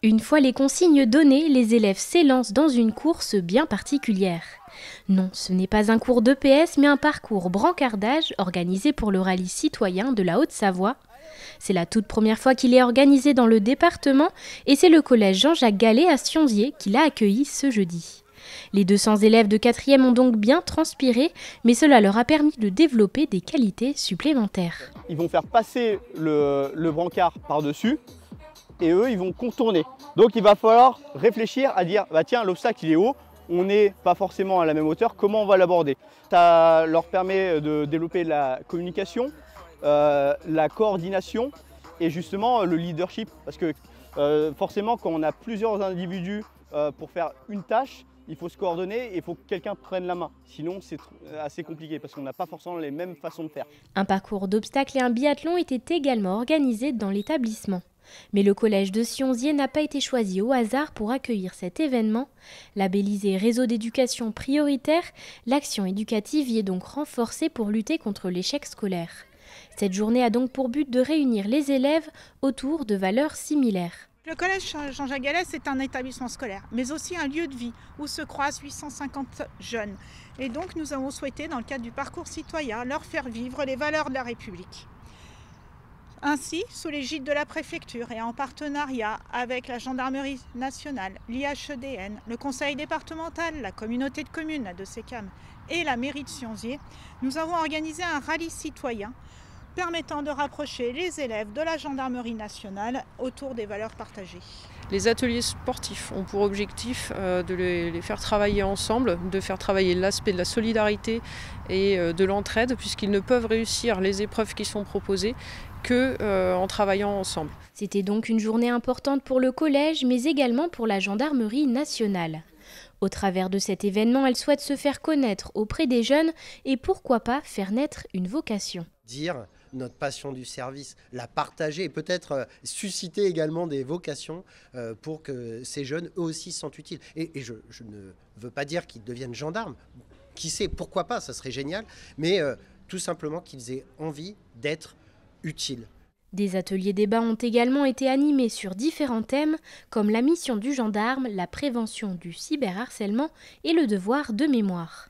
Une fois les consignes données, les élèves s'élancent dans une course bien particulière. Non, ce n'est pas un cours d'EPS, mais un parcours brancardage organisé pour le rallye citoyen de la Haute-Savoie. C'est la toute première fois qu'il est organisé dans le département et c'est le collège Jean-Jacques Gallet à Sionzier qui l'a accueilli ce jeudi. Les 200 élèves de 4e ont donc bien transpiré, mais cela leur a permis de développer des qualités supplémentaires. Ils vont faire passer le brancard par-dessus et eux, ils vont contourner. Donc il va falloir réfléchir à dire, bah tiens, l'obstacle il est haut, on n'est pas forcément à la même hauteur, comment on va l'aborder? Ça leur permet de développer la communication, la coordination et justement le leadership. Parce que forcément, quand on a plusieurs individus pour faire une tâche, il faut se coordonner et il faut que quelqu'un prenne la main. Sinon, c'est assez compliqué parce qu'on n'a pas forcément les mêmes façons de faire. Un parcours d'obstacles et un biathlon étaient également organisés dans l'établissement. Mais le collège de Sionzier n'a pas été choisi au hasard pour accueillir cet événement. Labellisé réseau d'éducation prioritaire, l'action éducative y est donc renforcée pour lutter contre l'échec scolaire. Cette journée a donc pour but de réunir les élèves autour de valeurs similaires. Le collège Jean-Jacques Gallet, c'est un établissement scolaire, mais aussi un lieu de vie où se croisent 850 jeunes. Et donc nous avons souhaité, dans le cadre du parcours citoyen, leur faire vivre les valeurs de la République. Ainsi, sous l'égide de la préfecture et en partenariat avec la gendarmerie nationale, l'IHEDN, le conseil départemental, la communauté de communes, la DECECAM et la mairie de Sionzier, nous avons organisé un rallye citoyen permettant de rapprocher les élèves de la gendarmerie nationale autour des valeurs partagées. Les ateliers sportifs ont pour objectif de les faire travailler ensemble, de faire travailler l'aspect de la solidarité et de l'entraide, puisqu'ils ne peuvent réussir les épreuves qui sont proposées qu'en travaillant ensemble. C'était donc une journée importante pour le collège, mais également pour la gendarmerie nationale. Au travers de cet événement, elle souhaite se faire connaître auprès des jeunes et pourquoi pas faire naître une vocation. Dire notre passion du service, la partager et peut-être susciter également des vocations pour que ces jeunes eux aussi se sentent utiles. Et je ne veux pas dire qu'ils deviennent gendarmes, qui sait, pourquoi pas, ça serait génial, mais tout simplement qu'ils aient envie d'être utiles. Des ateliers débats ont également été animés sur différents thèmes comme la mission du gendarme, la prévention du cyberharcèlement et le devoir de mémoire.